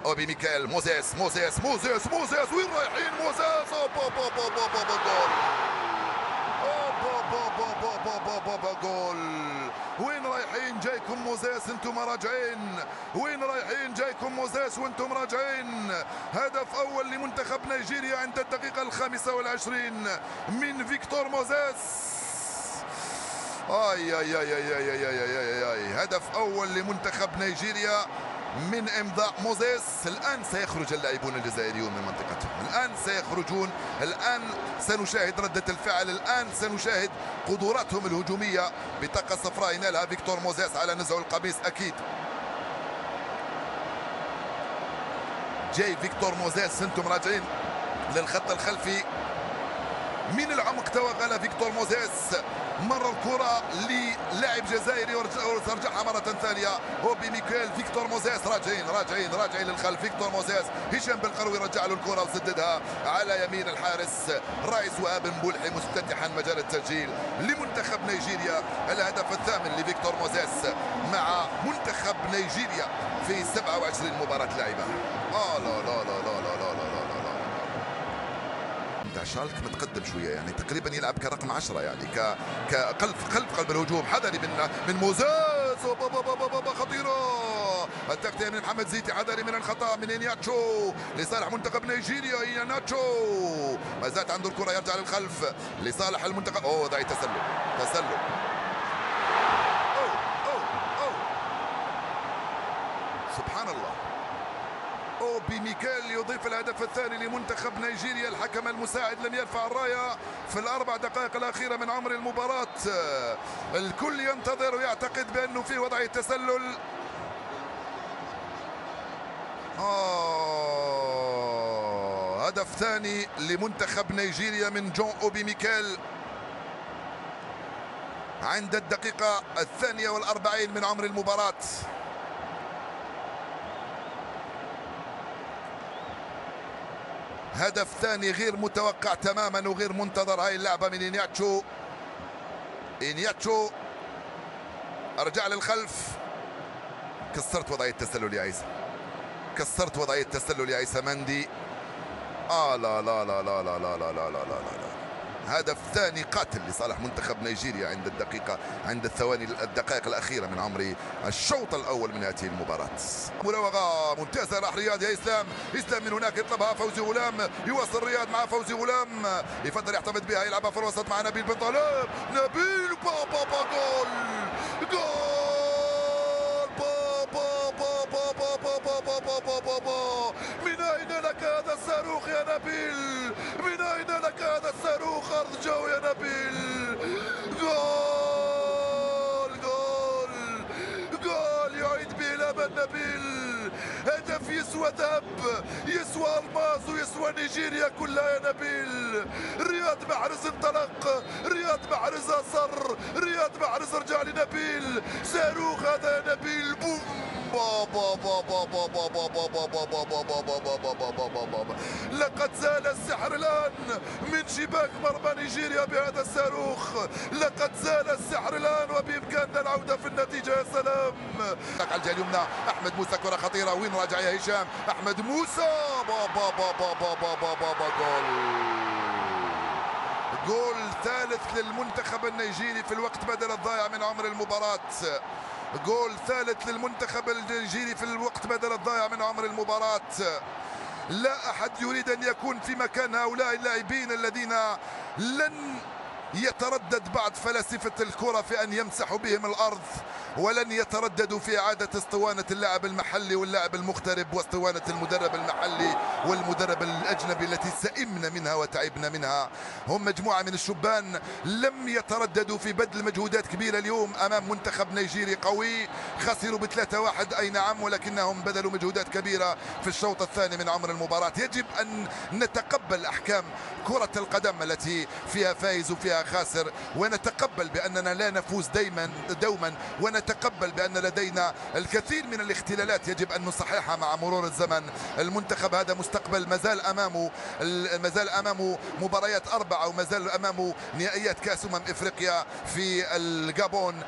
اوبي ميكيل موزيس موزيس موزيس موزيس وين رايحين موزيس اوبا بابا بابا جول اوبا بابا بابا بابا جول. وين رايحين جايكم موزيس انتم راجعين، وين رايحين جايكم موزيس وانتم راجعين. هدف اول لمنتخب نيجيريا عند الدقيقة 25 من فيكتور موزيس. اي اي اي اي اي اي اي اي اي هدف اول لمنتخب نيجيريا من امضاء موزيس. الان سيخرج اللاعبون الجزائريون من منطقتهم، الان سيخرجون، الان سنشاهد ردة الفعل، الان سنشاهد قدراتهم الهجومية. بطاقة صفراء ينالها فيكتور موزيس على نزع القميص اكيد. جاي فيكتور موزيس، انتم راجعين للخط الخلفي. من العمق توغل فيكتور موزيس، مر الكرة للاعب جزائري وترجعها مرة ثانية. اوبي ميكيل فيكتور موزيس راجعين للخلف. فيكتور موزيس هشام بالقروي رجع له الكرة وسددها على يمين الحارس رايس وهاب بولحي مفتتحا مجال التسجيل لمنتخب نيجيريا. الهدف الثامن لفيكتور موزيس مع منتخب نيجيريا في 27 مباراة لعبها. لا لا لا لا لا لا لا شالك متقدم شويه، يعني تقريبا يلعب كرقم 10، يعني قلب الهجوم. حذري من موزيس، خطيره التغطيه من محمد زيتي. حذري من الخطا من إنياتشو لصالح منتخب نيجيريا. إنياتشو ما زالت عنده الكره، يرجع للخلف لصالح المنتخب. ضعي تسلل. سبحان الله. اوبي ميكيل يضيف الهدف الثاني لمنتخب نيجيريا. الحكم المساعد لم يرفع الرايه في الاربع دقائق الاخيره من عمر المباراه. الكل ينتظر ويعتقد بانه في وضعيه تسلل. هدف ثاني لمنتخب نيجيريا من جون اوبي ميكيل عند الدقيقه 42 من عمر المباراه. هدف ثاني غير متوقع تماما وغير منتظر. هاي اللعبة من إنياتشو ارجع للخلف. كسرت وضعية التسلل يا عيسى، كسرت وضعية التسلل يا عيسى مندي. لا لا لا لا لا لا لا لا لا لا. هدف ثاني قاتل لصالح منتخب نيجيريا عند الدقائق الأخيرة من عمر الشوط الأول من هذه المباراة. مراوغة ممتازة راح رياض يا إسلام من هناك يطلبها فوزي غلام، يواصل رياض مع فوزي غلام، يفضل يحتفظ بها، يلعبها في الوسط مع نبيل بن طالب. نبيل جول من أين لك هذا الصاروخ يا نبيل؟ من أين لك هذا الصاروخ؟ أرض جو يا نبيل. جول يعيد به الأمل نبيل. هدف يسوى ذهب، يسوى الماس، ويسوى نيجيريا كلها يا نبيل. رياض محرز انطلق، رياض محرز أصر، رياض محرز رجع لنبيل. صاروخ هذا يا نبيل. بوم لقد زال السحر الآن من شباك مرمى نيجيريا بهذا الصاروخ. لقد زال السحر الآن وبإمكاننا العودة في النتيجة. يا سلام. على الجهة اليمنى أحمد موسى، كرة خطيرة. وين راجع يا هشام؟ أحمد موسى. جول ثالث للمنتخب النيجيري في الوقت بدل الضائع من عمر المباراة. جول ثالث للمنتخب النيجيري في الوقت بدل الضائع من عمر المباراة. لا أحد يريد أن يكون في مكان هؤلاء اللاعبين الذين لن يتردد بعض فلاسفة الكرة في أن يمسحوا بهم الأرض، ولن يترددوا في إعادة اسطوانة اللاعب المحلي واللاعب المغترب واسطوانة المدرب المحلي والمدرب الأجنبي التي سئمنا منها وتعبنا منها. هم مجموعة من الشبان لم يترددوا في بذل مجهودات كبيرة اليوم أمام منتخب نيجيري قوي. خسروا ب3-1 أي نعم، ولكنهم بذلوا مجهودات كبيرة في الشوط الثاني من عمر المباراة. يجب أن نتقبل أحكام كرة القدم التي فيها فائز وفيها خاسر، ونتقبل بأننا لا نفوز دوما، ونتقبل بأن لدينا الكثير من الاختلالات يجب أن نصححها مع مرور الزمن. المنتخب هذا مستقبل مازال أمامه مباريات 4، ومازال أمامه نهائيات كأس أمم إفريقيا في الجابون.